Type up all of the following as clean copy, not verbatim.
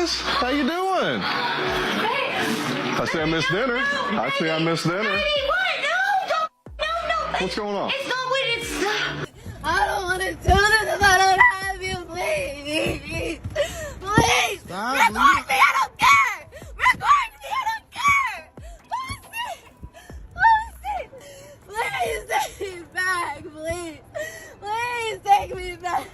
sis. How you doing? I say I missed dinner. I say I missed dinner. Daddy, what? No. What's going on? It's not what it's. I don't want to do this if I don't have you, please. Please. Stop, Record me, I don't care. Record me, I don't care. Post it. Please take me back, please. Please take me back.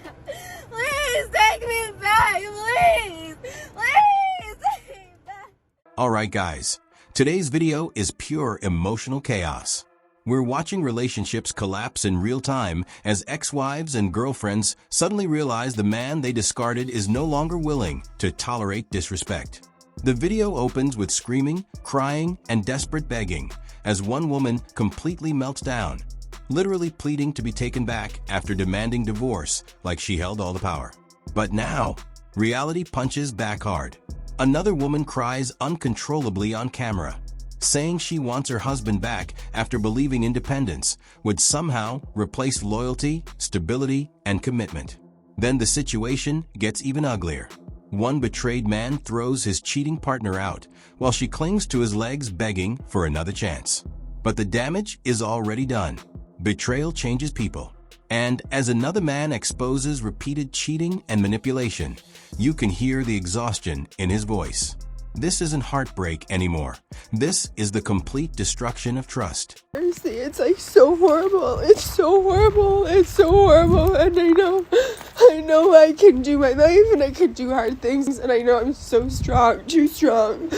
Please take me back, please. Please take me back. Alright guys, today's video is pure emotional chaos. We're watching relationships collapse in real time as ex-wives and girlfriends suddenly realize the man they discarded is no longer willing to tolerate disrespect. The video opens with screaming, crying, and desperate begging as one woman completely melts down, literally pleading to be taken back after demanding divorce like she held all the power. But now, reality punches back hard. Another woman cries uncontrollably on camera, saying she wants her husband back after believing independence would somehow replace loyalty, stability, and commitment. Then the situation gets even uglier. One betrayed man throws his cheating partner out while she clings to his legs begging for another chance. But the damage is already done. Betrayal changes people. And as another man exposes repeated cheating and manipulation, you can hear the exhaustion in his voice. This isn't heartbreak anymore. This is the complete destruction of trust. It's like so horrible. It's so horrible. It's so horrible. And I know I can do my life and I can do hard things. And I know I'm so strong, too strong.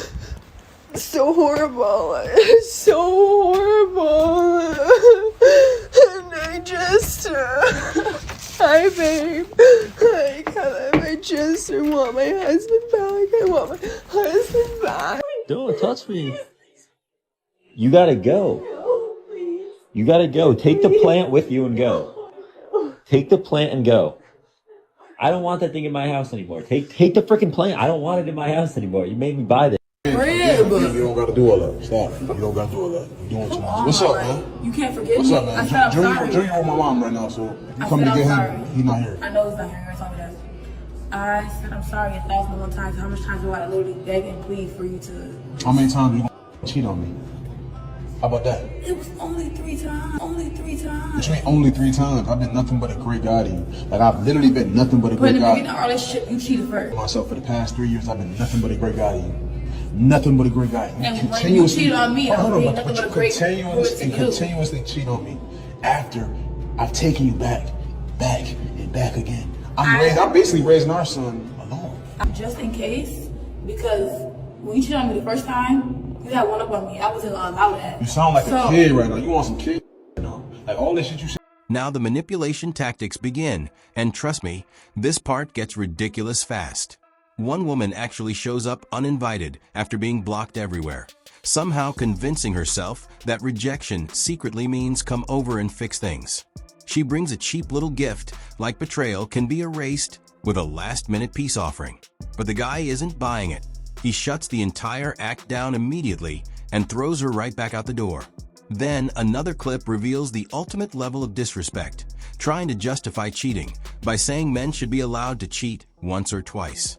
It's so horrible. It's so horrible. And I just, hi babe. Hi Caleb. I just want my husband back. I want my husband back. Don't touch me. You gotta go. You gotta go. Take the plant with you and go. Take the plant and go. I don't want that thing in my house anymore. Take the freaking plant. I don't want it in my house anymore. You made me buy this. You don't gotta do all that. Stop. You don't gotta do all that. You're doing too much. What's up, man? You can't forget What's me. up, man? I said I'm sorry. Junior with my mom right now, so if you come to I'm get sorry. him, he's not here. I know he's not here. You told me that. I said I'm sorry 1,001 times. How much times do I literally beg and plead for you to? How many times you gonna cheat on me? How about that? It was only 3 times. Only 3 times. What you mean only 3 times? I've been nothing but a great guy to you. Like, I've literally been nothing but a But great in the guy. beginning of our relationship, you cheated first. Myself for the past 3 years, I've been nothing but a great guy to you. Nothing but a great guy. And when you cheated on me, hold on, being but nothing you but a great continuously, person to you. continuously cheat on me after I've taken you back, and back again. I'm basically raising our son alone. Just in case, because when you cheated on me the first time, you had one up on me. I wasn't gonna allow that. You sound like a kid right now. You want some kid right now. Like all this shit you say. Now the manipulation tactics begin, and trust me, this part gets ridiculous fast. One woman actually shows up uninvited after being blocked everywhere, somehow convincing herself that rejection secretly means come over and fix things. She brings a cheap little gift like betrayal can be erased with a last-minute peace offering. But the guy isn't buying it. He shuts the entire act down immediately and throws her right back out the door. Then another clip reveals the ultimate level of disrespect, trying to justify cheating by saying men should be allowed to cheat once or twice.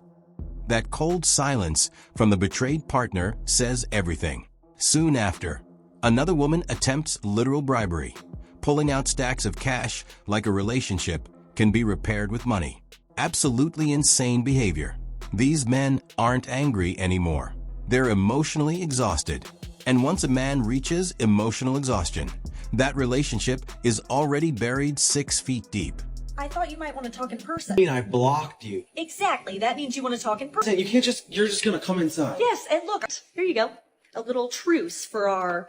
That cold silence from the betrayed partner says everything. Soon after, another woman attempts literal bribery, pulling out stacks of cash like a relationship can be repaired with money. Absolutely insane behavior. These men aren't angry anymore. They're emotionally exhausted. And once a man reaches emotional exhaustion, that relationship is already buried 6 feet deep. I thought you might want to talk in person. I mean, I blocked you. Exactly. That means you want to talk in person. You can't you're just gonna come inside. Yes, and look, here you go. A little truce for our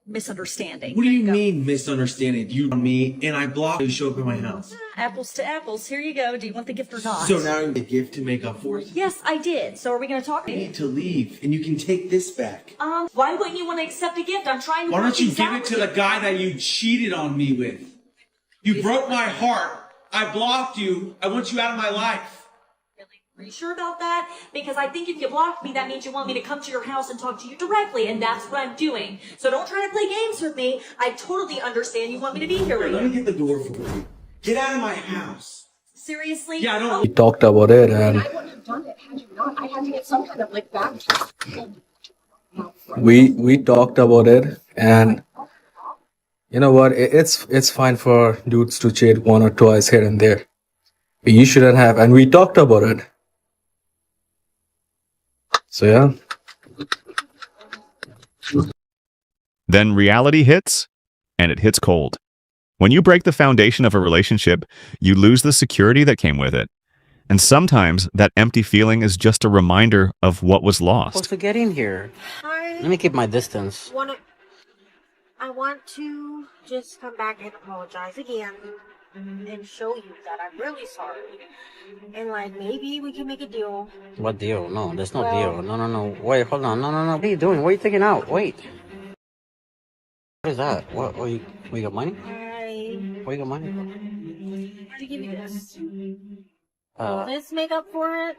misunderstanding. What do you mean misunderstanding? You on me and I blocked you to show up at my house. Apples to apples. Here you go. Do you want the gift or not? So now you need a gift to make up for it? Yes, I did. So are we going to talk? I need to leave and you can take this back. Why wouldn't you want to accept a gift? I'm trying to Why don't you things give out it to with the guy that you cheated on me with? You broke my heart. I blocked you. I want you out of my life. Really? Are you sure about that? Because I think if you blocked me, that means you want me to come to your house and talk to you directly, and that's what I'm doing. So don't try to play games with me. I totally understand you want me to be here with Let me you. get the door for you. Get out of my house. Seriously? Yeah, I don't. Oh, We talked about it and done it. Had you not, I had to get some kind of like back. We talked about it, and you know what? It's fine for dudes to cheat one or twice here and there. You shouldn't have, and we talked about it. So yeah. Then reality hits, and it hits cold. When you break the foundation of a relationship, you lose the security that came with it. And sometimes that empty feeling is just a reminder of what was lost. Supposed to get in here. Let me keep my distance. I want to just come back and apologize again and show you that I'm really sorry. And like maybe we can make a deal. What deal? No, there's no deal. No. Wait, hold on. No. What are you doing? What are you taking out? Wait. What is that? What you got money? What you got money for? To give you this. Will this make up for it?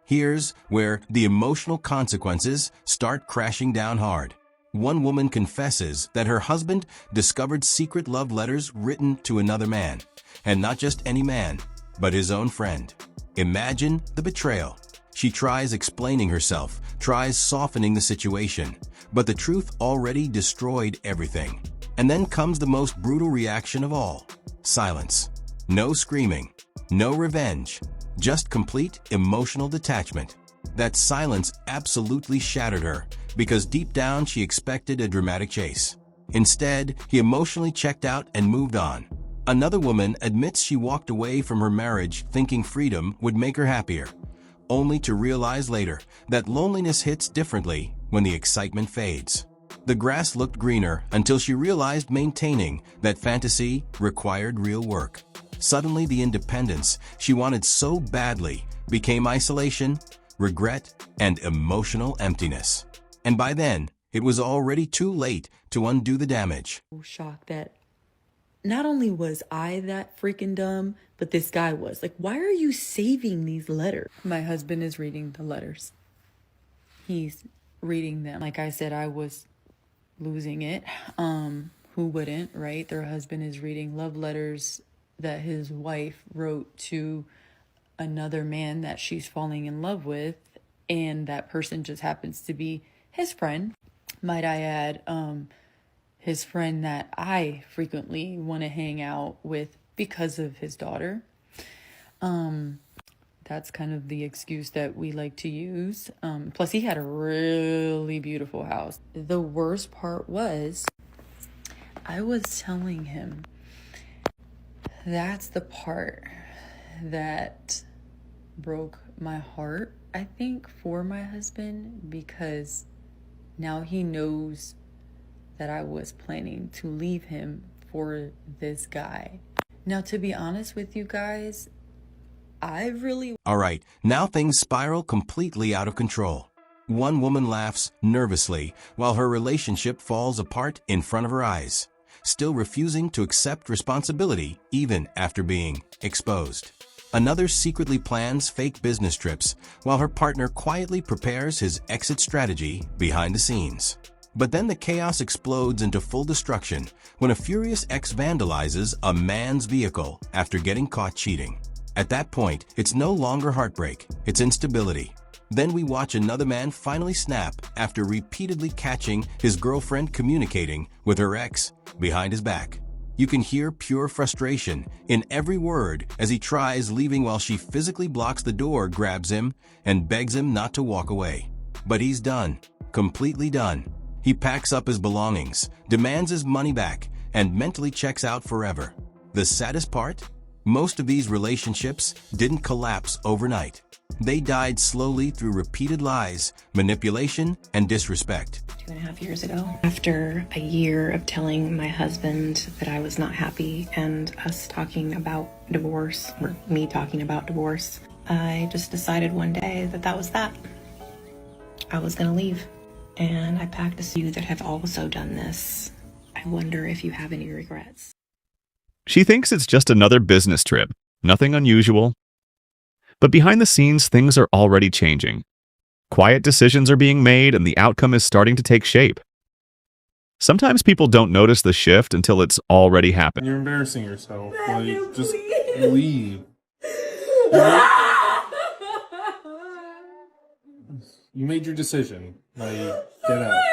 Here's where the emotional consequences start crashing down hard. One woman confesses that her husband discovered secret love letters written to another man, and not just any man, but his own friend. Imagine the betrayal. She tries explaining herself, tries softening the situation, but the truth already destroyed everything. And then comes the most brutal reaction of all: silence. No screaming, no revenge, just complete emotional detachment. That silence absolutely shattered her, because deep down she expected a dramatic chase. Instead, he emotionally checked out and moved on. Another woman admits she walked away from her marriage thinking freedom would make her happier, only to realize later that loneliness hits differently when the excitement fades. The grass looked greener until she realized maintaining that fantasy required real work. Suddenly, the independence she wanted so badly became isolation, regret, and emotional emptiness. And by then, it was already too late to undo the damage. Shocked that not only was I that freaking dumb, but this guy was. Like, why are you saving these letters? My husband is reading the letters. He's reading them. Like I said, I was losing it. Who wouldn't, right? Their husband is reading love letters that his wife wrote to another man that she's falling in love with, and that person just happens to be his friend. Might I add, his friend that I frequently want to hang out with because of his daughter. That's kind of the excuse that we like to use. Plus, he had a really beautiful house. The worst part was, I was telling him, that's the part that broke my heart, I think, for my husband, because now he knows that I was planning to leave him for this guy. Now, to be honest with you guys, All right, now things spiral completely out of control. One woman laughs nervously while her relationship falls apart in front of her eyes, still refusing to accept responsibility even after being exposed. Another secretly plans fake business trips while her partner quietly prepares his exit strategy behind the scenes. But then the chaos explodes into full destruction when a furious ex vandalizes a man's vehicle after getting caught cheating. At that point, it's no longer heartbreak, it's instability. Then we watch another man finally snap after repeatedly catching his girlfriend communicating with her ex behind his back. You can hear pure frustration in every word as he tries leaving while she physically blocks the door, grabs him, and begs him not to walk away. But he's done, completely done. He packs up his belongings, demands his money back, and mentally checks out forever. The saddest part? Most of these relationships didn't collapse overnight. They died slowly through repeated lies, manipulation, and disrespect. 2.5 years ago, after a year of telling my husband that I was not happy and us talking about divorce, or me talking about divorce, I just decided one day that that was that. I was gonna leave. And I packed a few that have also done this. I wonder if you have any regrets. She thinks it's just another business trip, nothing unusual. But behind the scenes, things are already changing. Quiet decisions are being made and the outcome is starting to take shape. Sometimes people don't notice the shift until it's already happened. You're embarrassing yourself. Like, just leave. You made your decision. Like, get out.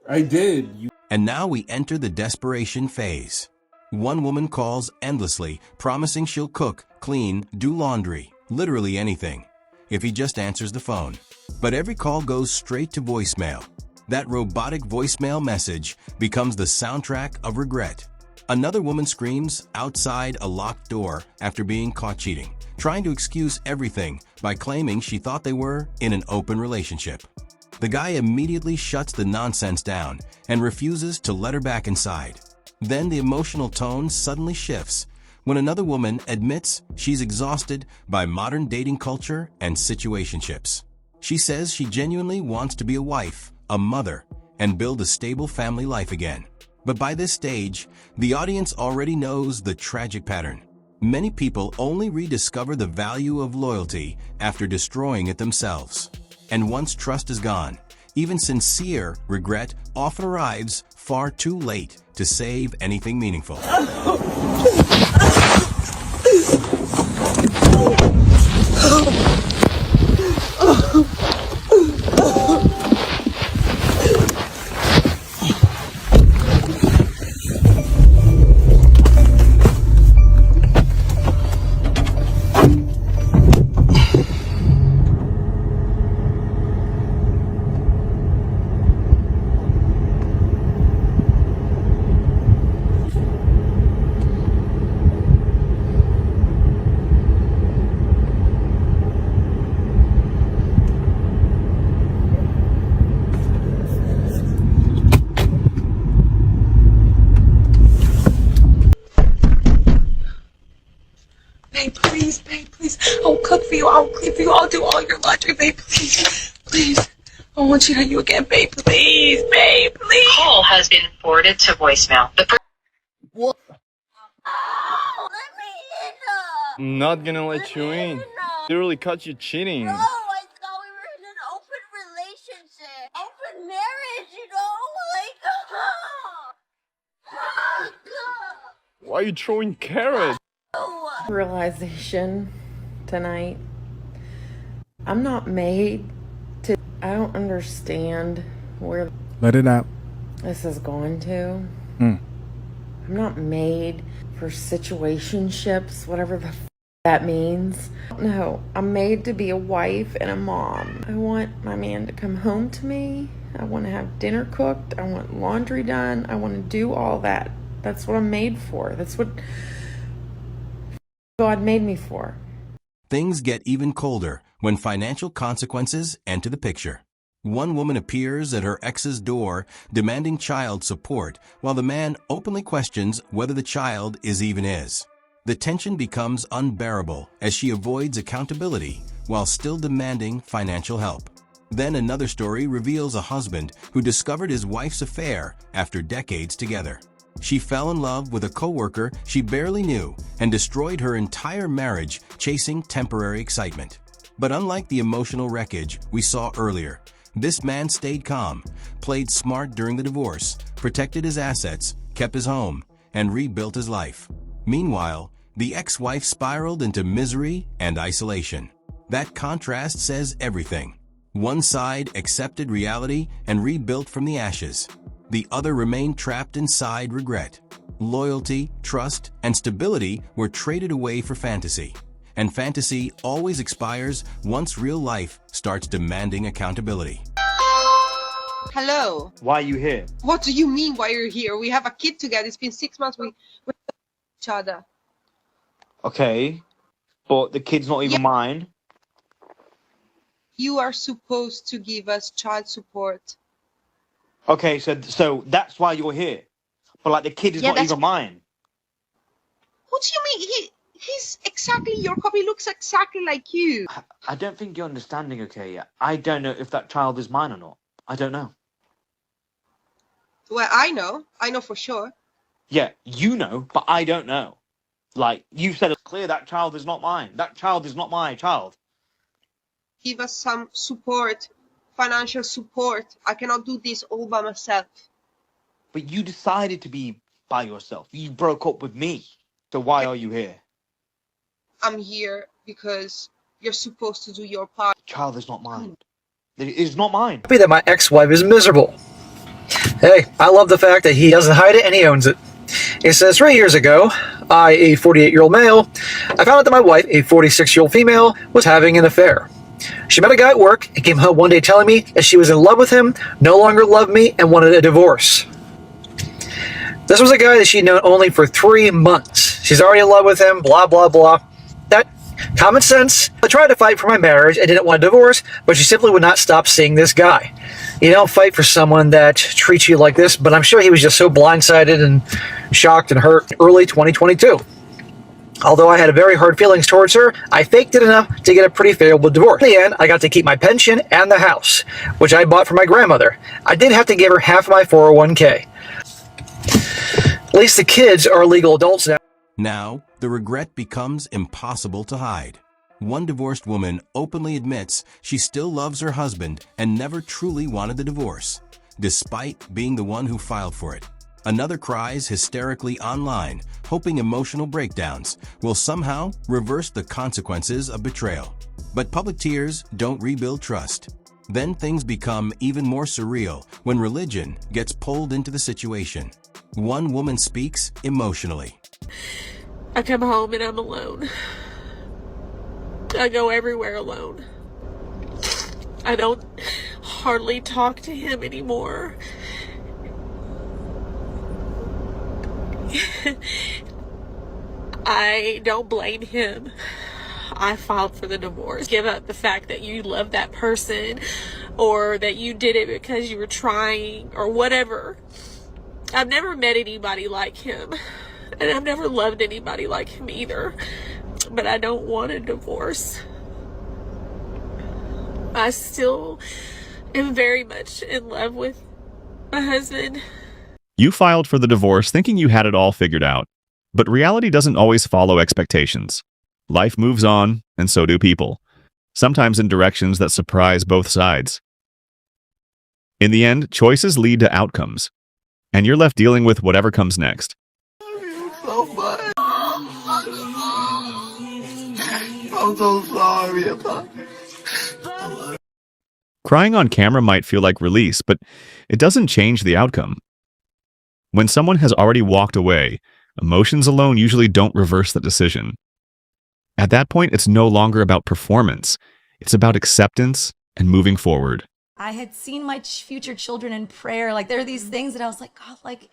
I did. And now we enter the desperation phase. One woman calls endlessly, promising she'll cook, clean, do laundry, literally anything, if he just answers the phone. But every call goes straight to voicemail. That robotic voicemail message becomes the soundtrack of regret. Another woman screams outside a locked door after being caught cheating, trying to excuse everything by claiming she thought they were in an open relationship. The guy immediately shuts the nonsense down and refuses to let her back inside. Then the emotional tone suddenly shifts when another woman admits she's exhausted by modern dating culture and situationships. She says she genuinely wants to be a wife, a mother, and build a stable family life again. But by this stage, the audience already knows the tragic pattern. Many people only rediscover the value of loyalty after destroying it themselves. And once trust is gone, even sincere regret often arrives far too late to save anything meaningful. Babe, please, babe, please. I'll cook for you. I'll clean for you. I'll do all your laundry, babe, please. Please. I won't cheat on you again, babe. Please, babe, please. Call has been forwarded to voicemail. What? I'm not gonna let you in. Literally caught you cheating. No, I thought we were in an open relationship. Open marriage, you know? Why are you throwing carrots? Realization tonight. I'm not made to. I don't understand where Let it out. this is going to. Mm. I'm not made for situationships, whatever the that means. No, I'm made to be a wife and a mom. I want my man to come home to me. I want to have dinner cooked. I want laundry done. I want to do all that. That's what I'm made for. That's what God made me for. Things get even colder when financial consequences enter the picture. One woman appears at her ex's door demanding child support, while the man openly questions whether the child is even his. The tension becomes unbearable as she avoids accountability while still demanding financial help. Then another story reveals a husband who discovered his wife's affair after decades together. She fell in love with a coworker she barely knew and destroyed her entire marriage chasing temporary excitement. But unlike the emotional wreckage we saw earlier, this man stayed calm, played smart during the divorce, protected his assets, kept his home, and rebuilt his life. Meanwhile, the ex-wife spiraled into misery and isolation. That contrast says everything. One side accepted reality and rebuilt from the ashes. The other remained trapped inside regret. Loyalty, trust, and stability were traded away for fantasy. And fantasy always expires once real life starts demanding accountability. Hello. Why are you here? What do you mean why you're here? We have a kid together. It's been 6 months. We each other. Okay, but the kid's not even mine. You are supposed to give us child support. Okay, so that's why you're here. But like the kid is not even mine. What do you mean? He's exactly your copy. Looks exactly like you. I don't think you're understanding, okay? I don't know if that child is mine or not. I don't know. Well, I know. I know for sure. Yeah, you know, but I don't know. Like, you said it's clear that child is not mine. That child is not my child. Give us some support, financial support. I cannot do this all by myself. But you decided to be by yourself. You broke up with me. So why are you here? I'm here because you're supposed to do your part. Child is not mine. It is not mine. Happy that my ex-wife is miserable. Hey, I love the fact that he doesn't hide it and he owns it. It says 3 years ago, I, a 48-year-old male, I found out that my wife, a 46-year-old female, was having an affair. She met a guy at work and came home one day telling me that she was in love with him, no longer loved me, and wanted a divorce. This was a guy that she'd known only for 3 months. She's already in love with him, blah, blah, blah. That common sense. I tried to fight for my marriage and didn't want a divorce, but she simply would not stop seeing this guy. You don't fight for someone that treats you like this, but I'm sure he was just so blindsided and shocked and hurt early 2022. Although I had very hard feelings towards her, I faked it enough to get a pretty favorable divorce. In the end, I got to keep my pension and the house, which I bought for my grandmother. I did have to give her half of my 401k. At least the kids are legal adults now. Now, the regret becomes impossible to hide. One divorced woman openly admits she still loves her husband and never truly wanted the divorce, despite being the one who filed for it. Another cries hysterically online, hoping emotional breakdowns will somehow reverse the consequences of betrayal. But public tears don't rebuild trust. Then things become even more surreal when religion gets pulled into the situation. One woman speaks emotionally. I come home and I'm alone. I go everywhere alone. I don't hardly talk to him anymore. I don't blame him. I filed for the divorce. Give up the fact that you love that person or that you did it because you were trying or whatever. I've never met anybody like him, and I've never loved anybody like him either, but I don't want a divorce. I still am very much in love with my husband. You filed for the divorce thinking you had it all figured out. But reality doesn't always follow expectations. Life moves on, and so do people, sometimes in directions that surprise both sides. In the end, choices lead to outcomes, and you're left dealing with whatever comes next. So much. I'm so sorry about it. Crying on camera might feel like release, but it doesn't change the outcome. When someone has already walked away, emotions alone usually don't reverse the decision. At that point, it's no longer about performance. It's about acceptance and moving forward. I had seen my future children in prayer. Like, there are these things that I was like, God, like,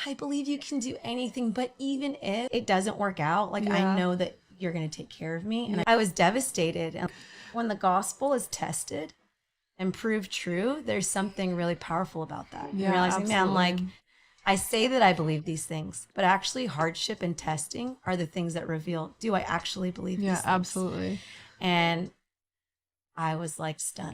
I believe you can do anything. But even if it doesn't work out, like, I know that you're going to take care of me. And I was devastated. And when the gospel is tested and proved true, there's something really powerful about that. Yeah, Realizing, man, like, absolutely. I say that I believe these things, but actually hardship and testing are the things that reveal, do I actually believe these things? Yeah, absolutely. And I was like stunned.